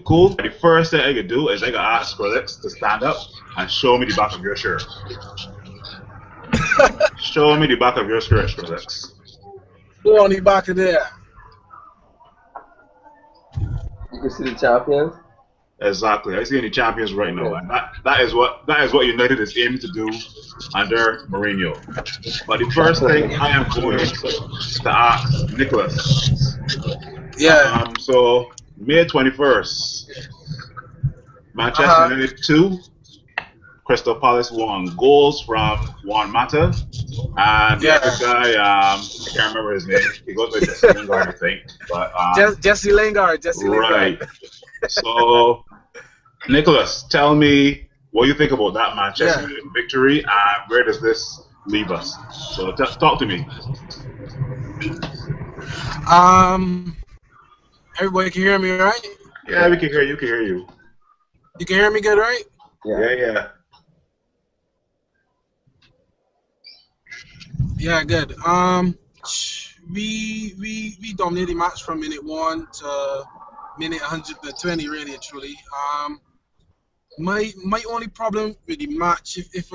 Cool. The first thing I could do is I could ask Skrillex to stand up and show me the back of your shirt. Show me the back of your shirt, Skrillex. Go on the back of there. You can see the champions. Exactly. I see any champions right now, and that is what United is aiming to do under Mourinho. But the first thing I am going to ask Nicholas. Yeah. So May 21st, Manchester United 2, Crystal Palace 1. Goals from Juan Mata, and the other guy, I can't remember his name. He goes by Jesse Lingard, I think. But Jesse Lingard. Right. So, Nicholas, tell me what you think about that Manchester United victory, and where does this leave us? So, talk to me. Everybody can hear me, right? Yeah, we can hear you. You can hear you. You can hear me good, right? Yeah. Yeah, good. We dominated the match from minute 1 to minute 120, really and truly. My only problem with the match, if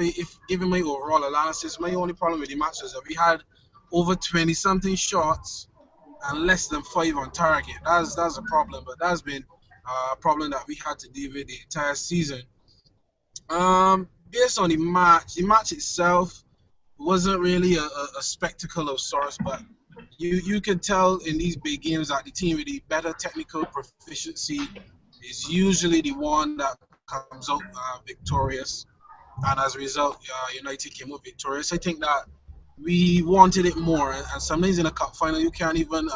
given my overall analysis, my only problem with the match is that we had over 20-something shots and less than 5 on target. That's a problem, but that's been a problem that we had to deal with the entire season. Based on the match itself wasn't really a spectacle of sorts, but you can tell in these big games that the team with the better technical proficiency is usually the one that comes out victorious, and as a result, United came out victorious. I think that we wanted it more, and sometimes in a cup final you can't even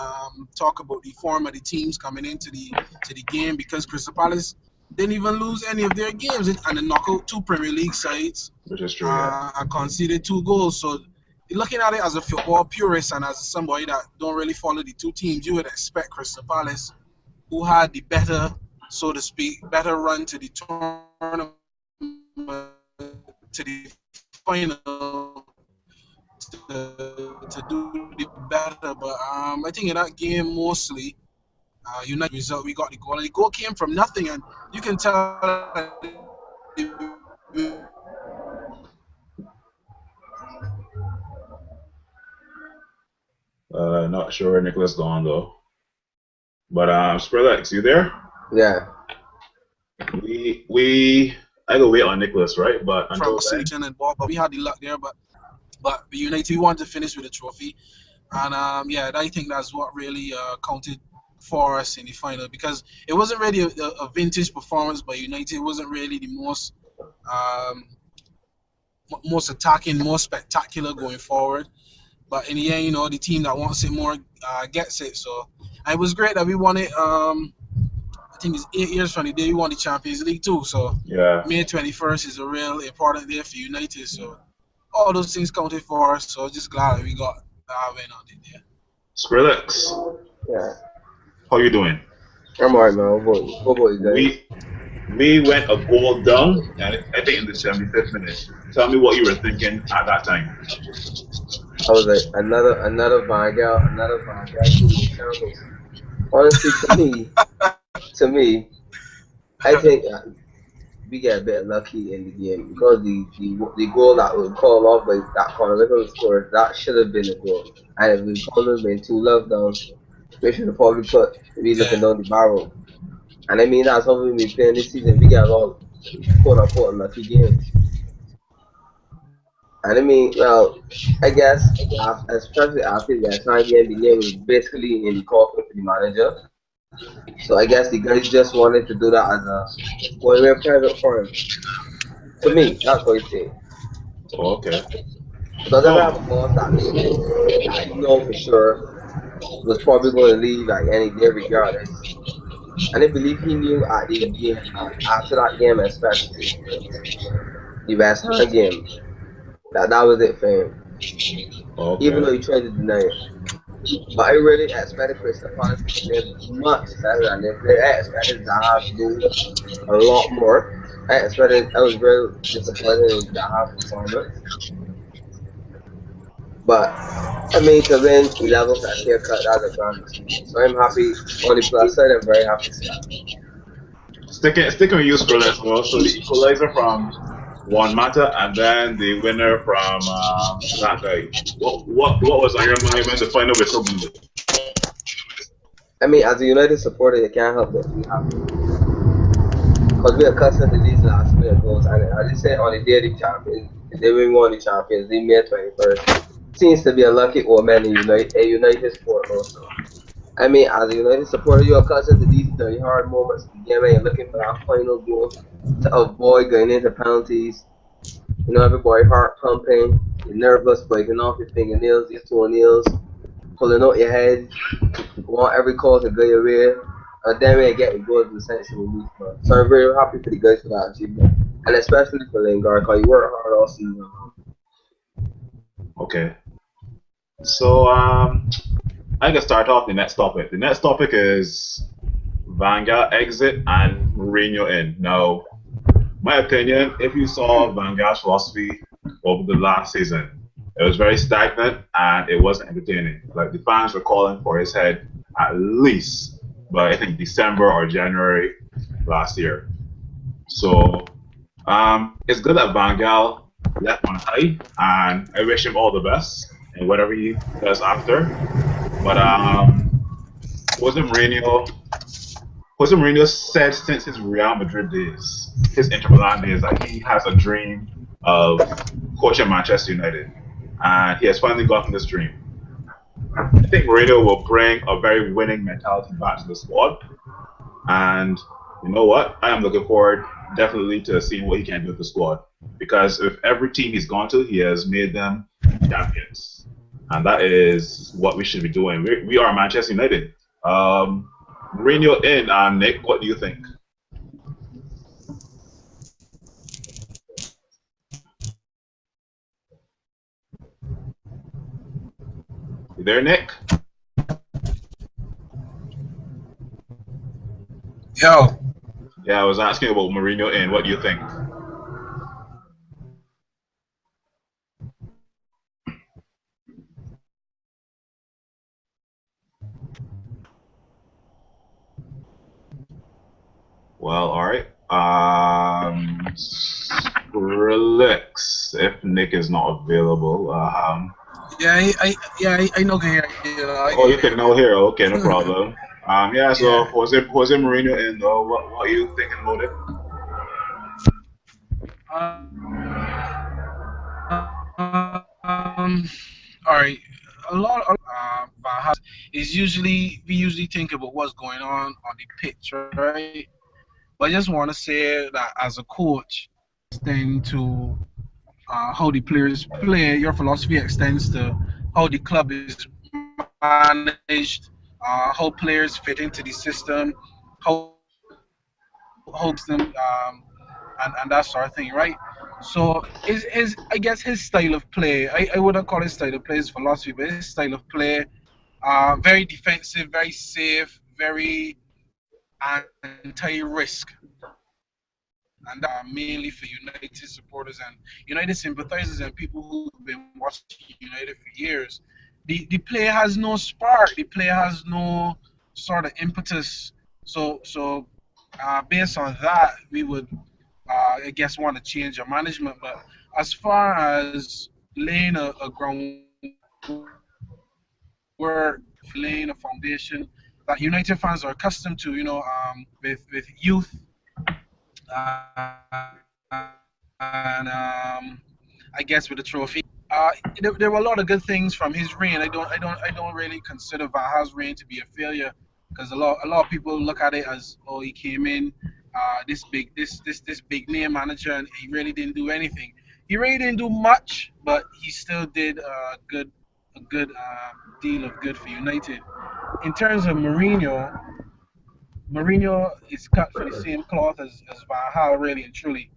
talk about the form of the teams coming into the game, because Crystal Palace didn't even lose any of their games and they knocked out 2 Premier League sides, which is true, and conceded 2 goals. So looking at it as a football purist and as somebody that don't really follow the 2 teams, you would expect Crystal Palace, who had the better, so to speak, better run to the tournament, to the final, to do the better. But I think in that game mostly, United result, we got the goal. And the goal came from nothing, and you can tell not sure where Nicholas gone though. But Skrillex, you there? Yeah. I go wait on Nicholas, right? But from selection and ball, but we had the luck there. But United, we wanted to finish with a trophy, and I think that's what really counted for us in the final, because it wasn't really a vintage performance by United. It wasn't really the most attacking, most spectacular going forward. But in the end, the team that wants it more gets it. So it was great that we won it. I think it's 8 years from the day we won the Champions League too. So May 21st is a real important day for United. So all those things counted for us. So just glad that we got that win on it there. Skrillex. Yeah. How you doing? I'm alright, man. What about you guys? We went a goal down, and I think in the 75th minute. Tell me what you were thinking at that time. I was like, another Van Gaal. Honestly, to me, I think we get a bit lucky in the game, because the goal that was called off by that Conor scored, that should have been a goal. And if we could have been 2 love down, we should have probably be looking down the barrel. And I mean, that's how we've been playing this season. We get a lot of quote-unquote lucky games. And I mean, well, I guess, especially after that time game, the game was basically in the coffin for the manager. So I guess the guys just wanted to do that as a one-way private firm. To me, that's what I say. Oh, okay. Because I have a boss that I know for sure was probably going to leave like any day regardless. And I believe he knew at the game, after that game especially, the West Ham game, that was it for him. Okay. Even though he tried to deny it. But I really expected Crystal Palace to play much better than they played. I expected to have to do a lot more. I was very disappointed in the half performance. But I mean, to win 11 for a haircut, that's a grand. So I'm happy. On the plus side, I'm very happy to see that. Sticking with you, Skrillex, well, so the equalizer from Juan Mata, and then the winner from that guy. What was on your mind when the final whistle blew? I mean, as a United supporter, you can't help but be happy because we're accustomed to these last minute goals. And I just say on the day of the champions, the day we won the Champions League, May 21st, seems to be a lucky omen in United sport also. I mean, as a United supporter, you're accustomed to these dirty hard moments in the game, and you're looking for that final goal to avoid going into penalties. You know, everybody heart pumping, you're nervous, breaking off your fingernails, your toenails, pulling out your head, want every call to go your way. And then we get the goals in the sense of relief, man. So I'm very happy for the guys for that achievement. And especially for Lingard, because he worked hard all season. Okay. So I can start off the next topic. The next topic is Van Gaal exit and Mourinho in. Now, my opinion, if you saw Van Gaal's philosophy over the last season, it was very stagnant and it wasn't entertaining. Like the fans were calling for his head at least by I think December or January last year. So it's good that Van Gaal left on high, and I wish him all the best in whatever he does after. But Jose Mourinho, Jose Mourinho said since his Real Madrid days, his Inter Milan days, that he has a dream of coaching Manchester United, and he has finally gotten this dream. I think Mourinho will bring a very winning mentality back to the squad, and you know what? I am looking forward definitely to seeing what he can do with the squad, because with every team he's gone to, he has made them champions, and that is what we should be doing. We are Manchester United. Mourinho in, Nick, what do you think? You there, Nick? Yo. Yeah, I was asking about Mourinho in. What do you think? Well, all right. Skrillex, if Nick is not available. I know here. Oh, you can know here. Okay, no problem. Yeah. So Yeah. Jose Mourinho in though. What are you thinking about it? All right. A lot of is usually we usually think about what's going on the pitch, right? But I just want to say that as a coach, extend to how the players play. Your philosophy extends to how the club is managed, how players fit into the system, how them and that sort of thing, right? So his I guess his style of play, I wouldn't call his style of play his philosophy, but his style of play, very defensive, very safe, very anti-risk, and mainly for United supporters and United sympathizers and people who've been watching United for years. The play has no spark. The play has no sort of impetus. So based on that, we would I guess want to change our management. But as far as laying a groundwork, laying a foundation that United fans are accustomed to, with youth and I guess with the trophy. There were a lot of good things from his reign. I don't really consider Van Gaal's reign to be a failure because a lot of people look at it as, oh, he came in, this big name manager, and he really didn't do anything. He really didn't do much, but he still did a good deal of good for United. In terms of Mourinho is cut for the same cloth as Van Gaal, really and truly.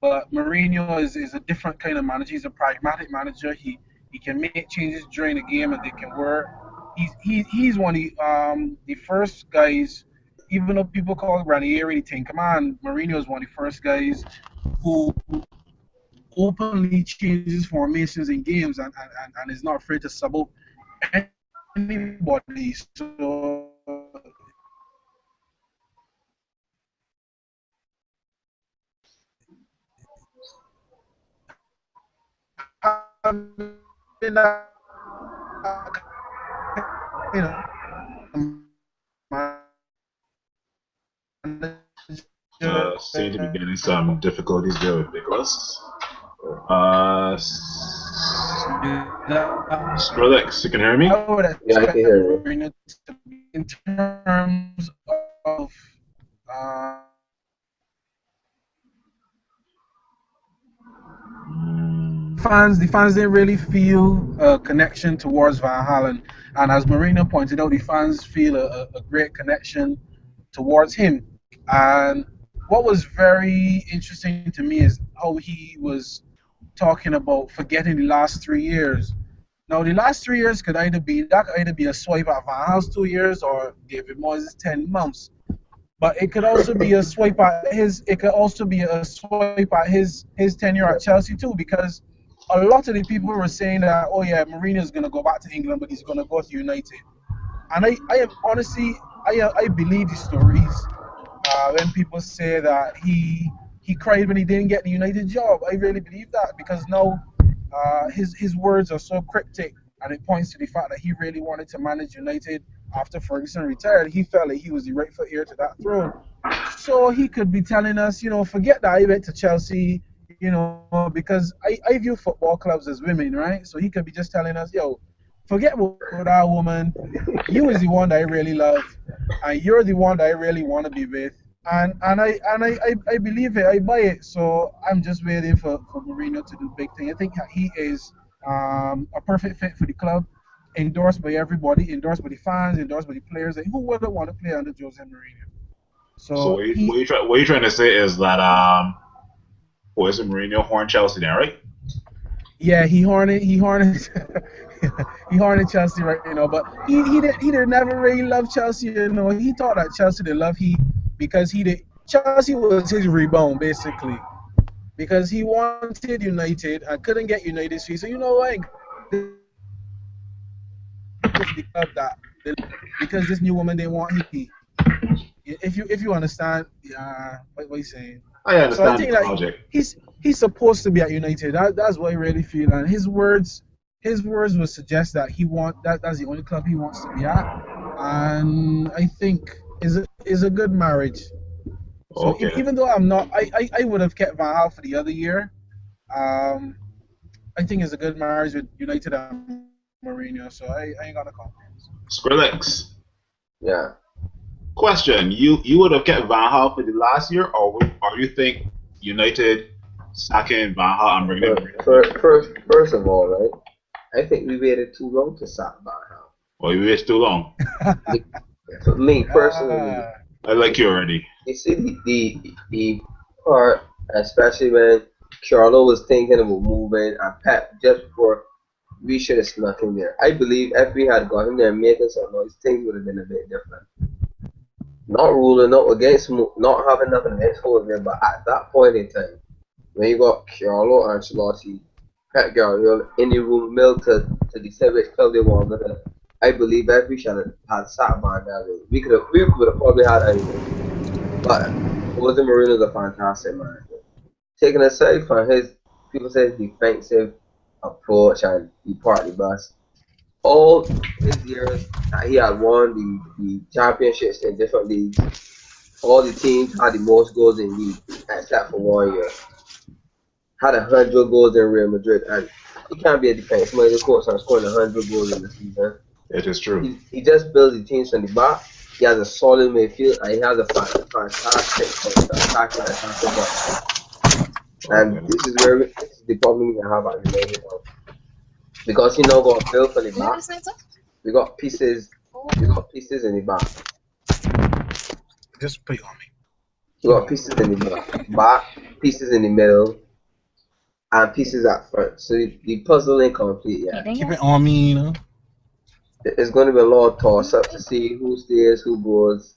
But Mourinho is a different kind of manager. He's a pragmatic manager. He can make changes during the game and they can work. He's one of the first guys, even though people call Ranieri the Ten Command, Mourinho is one of the first guys who openly changes formations in games and is not afraid to sub out anybody. So that, you know, Seem to be getting some difficulties there with Nicholas. Skrillex, you can hear me? I would Yeah, I can hear you. Mourinho to be in terms of the fans didn't really feel a connection towards Van Halen, and as Mourinho pointed out, the fans feel a great connection towards him. And what was very interesting to me is how he was talking about forgetting the last 3 years. Now, the last 3 years could either be a swipe at Van Hal's 2 years or David Moyes' 10 months. But it could also be a swipe at his. It could also be a swipe at his tenure at Chelsea too, because a lot of the people were saying that, oh yeah, Mourinho is going to go back to England, but he's going to go to United. And I am honestly, I believe the stories when people say that he cried when he didn't get the United job. I really believe that, because now his words are so cryptic, and it points to the fact that he really wanted to manage United after Ferguson retired. He felt like he was the rightful heir to that throne. So he could be telling us, forget that I went to Chelsea, because I view football clubs as women, right? So he could be just telling us, yo, forget about that woman. You is the one that I really love, and you're the one that I really want to be with. And I believe it. I buy it. So I'm just waiting for Mourinho to do big thing. I think he is a perfect fit for the club, endorsed by everybody, endorsed by the fans, endorsed by the players. Like, who wouldn't want to play under Jose Mourinho? So what you're trying to say is that Jose Mourinho horned Chelsea then, right? Yeah, he horned he horned Chelsea, right? But he did never really love Chelsea. He thought that Chelsea did love because Chelsea was his rebound basically, because he wanted United and couldn't get United's fee. So what? The club that because this new woman didn't want him. If you understand what he's saying. I understand. So I think like he's supposed to be at United. That's what I really feel, and his words would suggest that that's the only club he wants to be at, and I think is a good marriage. So okay. Even though I'm not, I would have kept Van Gaal for the other year. I think it's a good marriage with United and Mourinho, so I ain't got a complaints. Skrillex. Yeah. Question: You would have kept Van Gaal for the last year, or you think United sacking Van Gaal and bringing him? First of all, right? I think we waited too long to sack Van Gaal. Well, you waited too long. For me personally, I like you already. You see the part, especially when Carlo was thinking about moving and Pep just before, we should have snuck him there. I believe if we had got him there and making some noise, things would have been a bit different. Not ruling out against, not having nothing against Jose, but at that point in time, when you got Carlo Ancelotti, Pep Guardiola in the room, Mill to decide which club they wanted to, I believe if we should have had sat Van Gaal, we could have probably had anything. But Jose Mourinho is a fantastic manager. Taking aside from his, people say his defensive approach and he partly bust. All his years that he had won the championships in different leagues, all the teams had the most goals in league except for 1 year. Had 100 goals in Real Madrid, and he can't be a defense manager coach and scoring 100 goals in the season. It is true. He just builds the teams from the back. He has a solid midfield and he has a fantastic attacking back. And this is the problem we have at United now. Because he now got built from the back. We got pieces in the back. Just put it on me. We got pieces in the back, pieces in the middle, and pieces at front. So the puzzle ain't complete yet. Keep it on me, It's going to be a lot of toss-up to see who stays, who goes.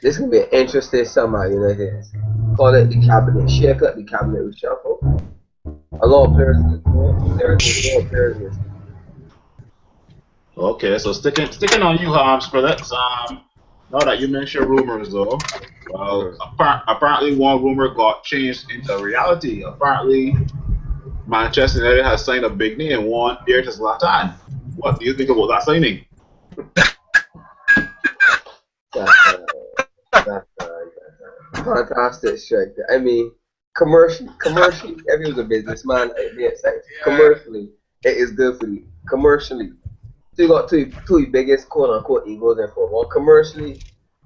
This is going to be an interesting summer at United. Call it the cabinet shake up, the cabinet reshuffle. A lot of players Okay, so sticking on you, Skrillex. Now that you mentioned rumors, though, well, apparently one rumor got changed into reality. Apparently, Manchester United has signed a big name and want heir to Zlatan. What do you think about that signing? That's fantastic strike. I mean, commercially, if he was a businessman, commercially, it is good for you. Commercially, so you got two biggest quote unquote egos in football. Commercially,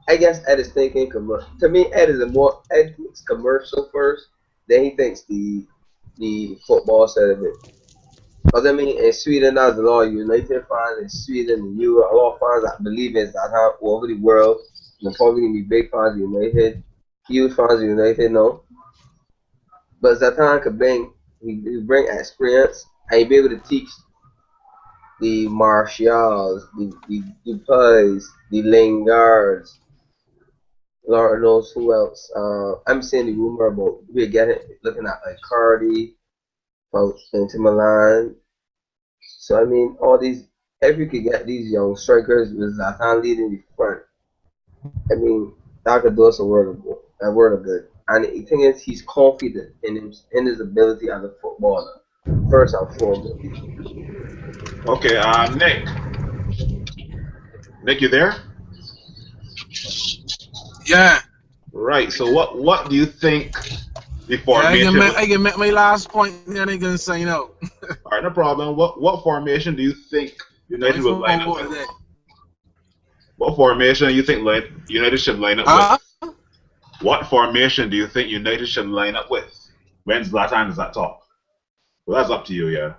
I guess Ed is thinking commercial. To me, Ed thinks commercial first, then he thinks the football side of it. Because I mean, in Sweden, there's a lot of United fans. In Sweden, in Europe, a lot of fans that believe in Zlatan all over the world. They're probably gonna be big fans of United, huge fans of United, no. But Zlatan could bring experience, and he'd be able to teach the Martials, the Dupays, the Lingards, Lord knows who else. I'm seeing the rumor about looking at like Cardi from Inter Milan. So I mean, if you could get these young strikers with Zlatan leading the front, I mean, that could do us a world of good. And the thing is, he's confident in his ability as a footballer, first and foremost. Okay, Nick, you there? Yeah. Right. So what do you think the formation? I can make my last point, then I can sign out. All right, no problem. What formation do you think United will line up with? What formation do you think United should line up with? What formation do you think United should line up with when Zlatan is at top? Well, that's up to you, yeah.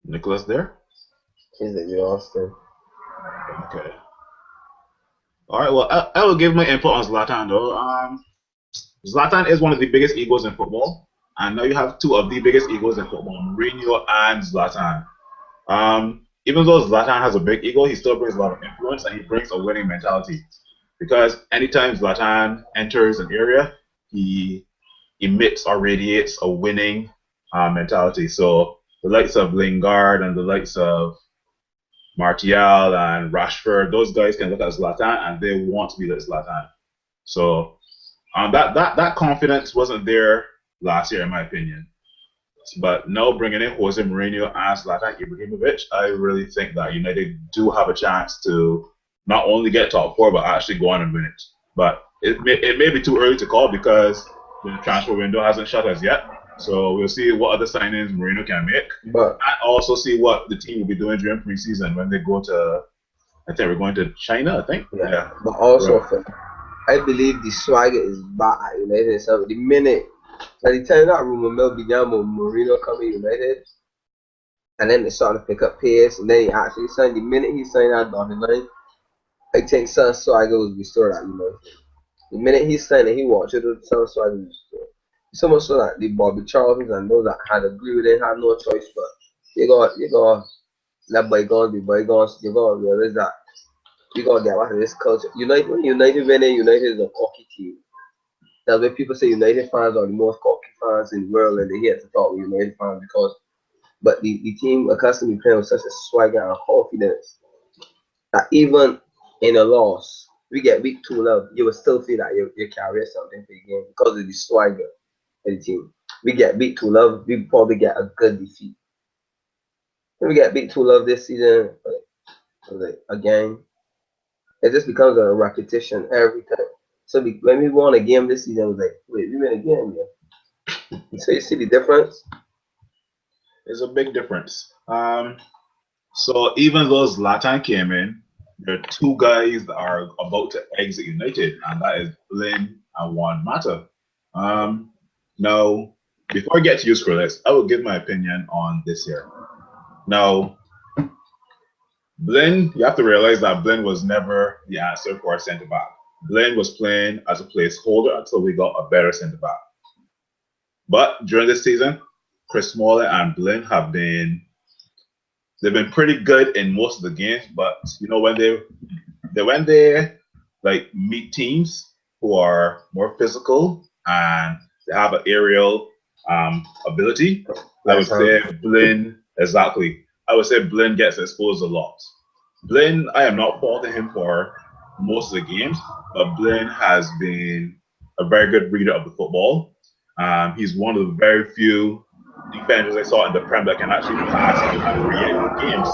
Nicholas there? He's exhausted. Okay. All right. Well, I will give my input on Zlatan though. Zlatan is one of the biggest egos in football, and now you have two of the biggest egos in football, Mourinho and Zlatan. Even though Zlatan has a big ego, he still brings a lot of influence, and he brings a winning mentality. Because anytime Zlatan enters an area, he emits or radiates a winning mentality. So the likes of Lingard and the likes of Martial and Rashford, those guys can look at Zlatan and they want to be like Zlatan. So that confidence wasn't there last year, in my opinion. But now bringing in Jose Mourinho and Zlatan Ibrahimovic, I really think that United do have a chance to not only get top four, but actually go on and win it. But it may be too early to call because the transfer window hasn't shut as yet. So we'll see what other signings Mourinho can make, and also see what the team will be doing during preseason when they go to. I think we're going to China. I think. Yeah. But also, I believe the swagger is back at United. So the minute, by the time that rumor mill began with Mourinho coming United, and then they started to pick up pace, and then he actually signed. The minute he signed that dotted line, I think some swagger was restored at United. The minute he signed it, he watched it, some swagger was restored. So much so that the Bobby Charltons and those that had agreed with it had no choice but you got let bygones be bygones. You got to realize that you got to get back to this culture. United winning, United is a cocky team. That's why people say United fans are the most cocky fans in the world, and they hate to talk with United fans but the team accustomed to playing with such a swagger and confidence that even in a loss, we get beat 2-0, you will still feel that you carry something for the game because of the swagger. The team. We get beat 2-0, we probably get a good defeat. When we get beat 2-0 this season, again, it just becomes a repetition every time. So when we won a game this season, it was like, wait, we win a game, yeah. So you see the difference? There's a big difference. So even though Zlatan came in, there are two guys that are about to exit United, and that is Blin and Juan Mata. Now, before I get to you, Skrillex, I will give my opinion on this here. Now, Blin, you have to realize that Blin was never the answer for a centre back. Blin was playing as a placeholder until we got a better centre back. But during this season, Chris Smalling and Blin they've been pretty good in most of the games. But you know when they like meet teams who are more physical and they have an aerial ability, I would say Blin, exactly. I would say Blin gets exposed a lot. Blin, I am not faulting him for most of the games, but Blaine has been a very good reader of the football. He's one of the very few defenders I saw in the Prem that can actually pass and create games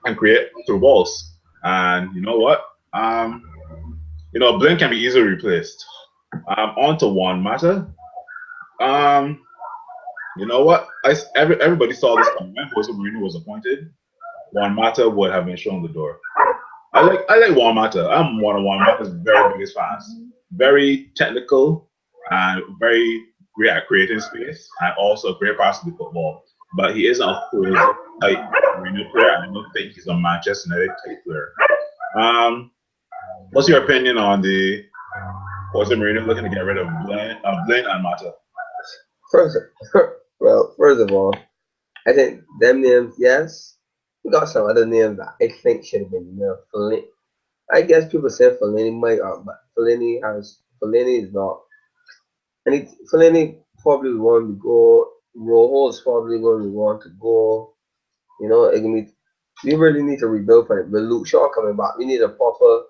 and create through balls. And you know what? Blaine can be easily replaced. On to Juan Mata. You know what? Everybody saw this coming. When Jose Mourinho was appointed, Juan Mata would have been shown the door. I like Juan Mata. I'm one of Juan Mata's very biggest fans. Very technical and very great at creating space, and also a great passer to football. But he isn't a Jose type Mourinho player. I don't think he's a Manchester United type player. What's your opinion on the Jose Mourinho looking to get rid of Blaine and Mata? First of all, I think them names, yes. We got some other names that I think should have been Fellaini. I guess people say Fellaini might, but Fellaini is not. And Fellaini probably want to go. Rojo is probably going to want to go. We really need to rebuild for it. With Luke Shaw coming back, we need a proper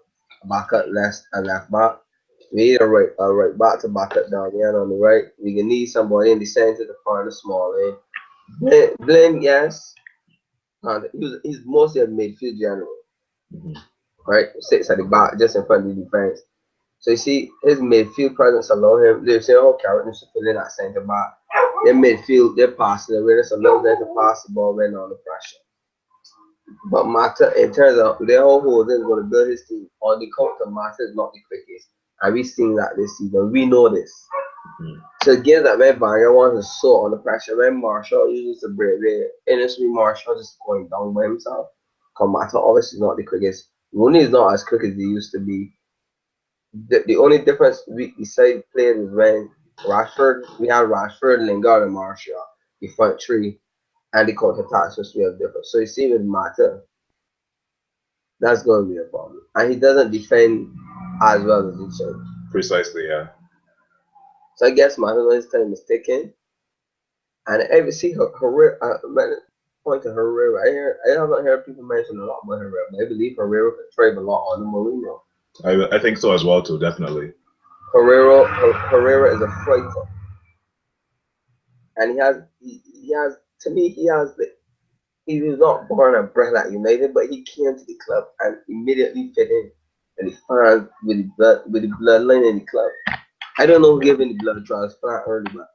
backup left back. We need a right back to back up down there on the right. We can need somebody in the center to find the small lane. Blaine, yes. He's mostly a midfield general. Right? Sits at the back, just in front of the defense. So you see, his midfield presence allow him. They're saying, oh, Carrot needs to fill in that center back. Their midfield, they're passing the way, so allows them to pass the ball when under pressure. But Mata, in terms of their whole Jose is going to build his team on the counter, Mata is not the quickest. And we've seen that this season. We know this. So again, that when Banger wants to soar on the pressure, when Marshall uses the break there, initially Marshall just going down by himself. Because Mata obviously is not the quickest. Rooney is not as quick as he used to be. The only difference we decided playing is when we had Rashford, Lingard, and Marshall, the front three, and the counter attacks which we have different. So you see with Mata, that's going to be a problem. And he doesn't defend as well as he should. Precisely, yeah. So I guess Mata's time is ticking. And I see Herrera, point to Herrera. I haven't heard people mention a lot about Herrera, but I believe Herrera could thrive a lot on the Mourinho. I think so as well too, definitely. Herrera is a fighter, and he was not born and bred at United, but he came to the club and immediately fit in, and he found with the bloodline in the club. I don't know who gave him the blood transplant early, but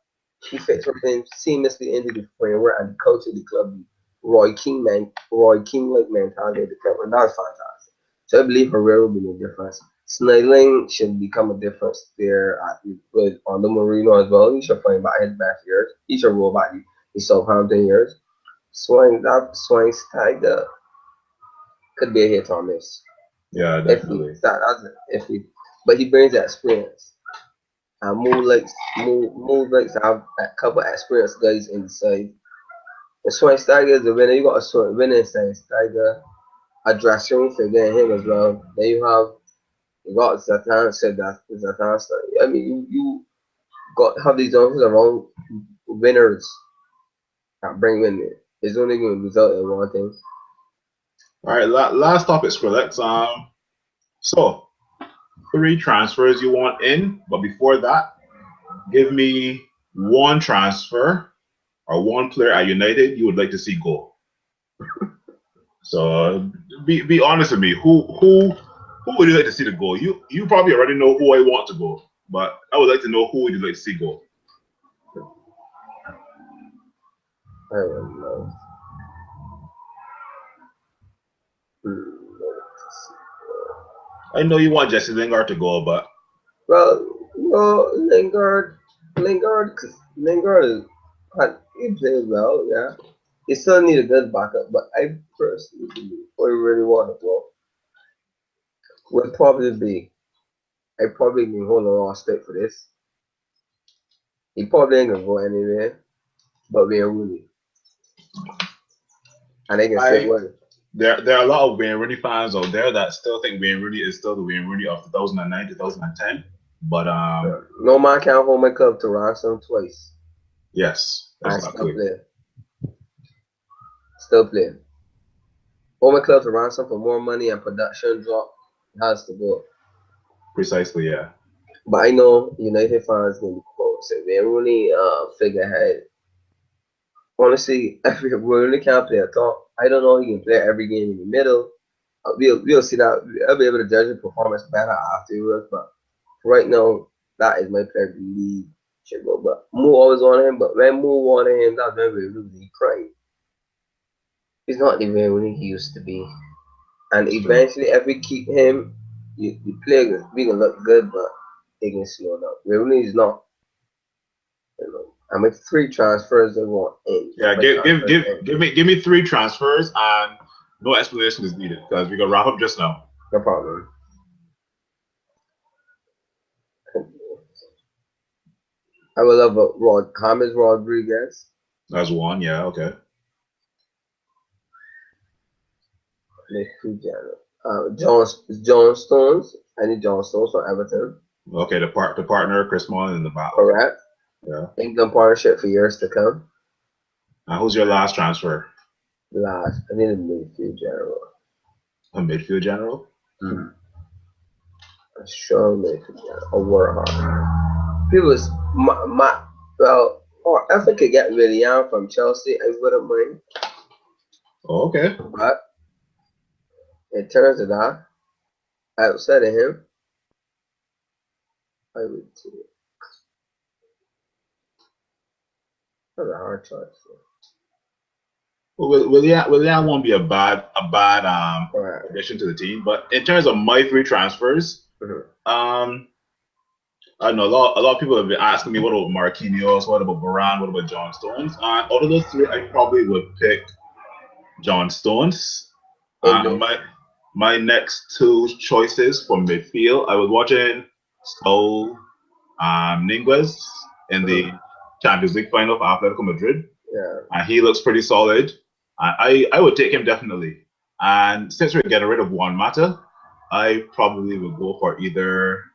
he fits right seamlessly into the framework and the culture of the club. Roy King like mentality of the club, and that's fantastic. So I believe Herrera will be no difference. Snyderling should become a difference there on the Marino as well. He should find back his best years. He should roll back the Southampton years. Schweinsteiger could be a hit on this. Yeah, definitely. But he brings that experience. And Mo likes to have a couple of experienced guys inside. And Schweinsteiger is the winner. You got a sort of winner inside Steiger. A dressing room figure in him as well. Then you got Zlatan said that Zlatan started. I mean, you have these offers around winners that bring winning. It's only going to result in one thing. All right, last topic, Skrillex. So 3 transfers you want in, but before that, give me one transfer or one player at United you would like to see go. So be honest with me. Who would you like to see the go? You probably already know who I want to go, but I would like to know who would you like to see go. I don't know. I know you want Jesse Lingard to go, but Lingard is he plays well, yeah. He still need a good backup, but I personally really want to go. Would probably be I probably been holding on stick for this. He probably ain't gonna go anywhere, but Wayne Rooney. And they can say what. There are a lot of Wayne Rooney fans out there that still think Wayne Rooney is still the Wayne Rooney of 2009, 2010. But no man can hold my club to ransom twice. Yes, exactly. Still playing. Hold my club to ransom for more money and production drop It has to go. Precisely, yeah. But I know United fans going to quote say Wayne Rooney figurehead. Honestly, every Rooney can't play at all. I don't know he can play every game in the middle. We'll see that. I'll be able to judge the performance better afterwards. But right now, that is my player to lead. Should go. But Mo always wanted him. But when Mo wanted him, that's when we lose. He cried. He's not the Wayne Rooney he used to be. And eventually, if we keep him, the player we can look good, but they can slow down. Rooney is not. I make 3 transfers I want in. Yeah, give me 3 transfers and no explanation is needed because we're gonna wrap up just now. No problem. I will love James Rodriguez. That's 1, yeah, okay. John Stones. I need John Stones for Everton. Okay, the partner, Chris Smalling in the back. Correct. Yeah. England partnership for years to come. Who's your last transfer? I need a midfield general. A midfield general? Mm-hmm. A strong midfield general. A warhawk. People, or if I could get Willian from Chelsea, I wouldn't mind. Oh, okay. But in terms of that, outside of him, I would too. That's a hard choice. Well, Willian won't be a bad addition to the team. But in terms of my 3 transfers, I know a lot of people have been asking me what about Marquinhos, what about Varane, what about John Stones. Out of those 3, I probably would pick John Stones. My next 2 choices for midfield, I was watching Niguez in the Champions League final for Atletico Madrid. Yeah. And he looks pretty solid. I would take him definitely. And since we're getting rid of Juan Mata, I probably would go for either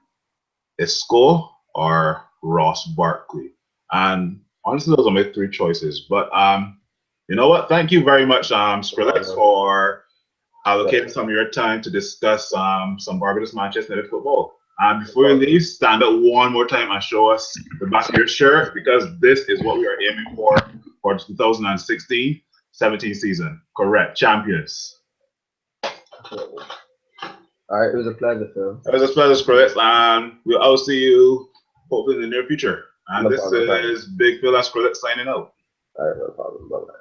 Isco or Ross Barkley. And honestly, those are my 3 choices. But you know what? Thank you very much, Skrillex, for allocating some of your time to discuss some Barbados Manchester United football. And before you leave, stand up one more time and show us the back of your shirt because this is what we are aiming for the 2016-17 season. Correct. Champions. All right. It was a pleasure, Phil. It was a pleasure, Skrillex. And we'll see you hopefully in the near future. And this is Big Phil and Skrillex signing out. All right. No problem. Bye-bye.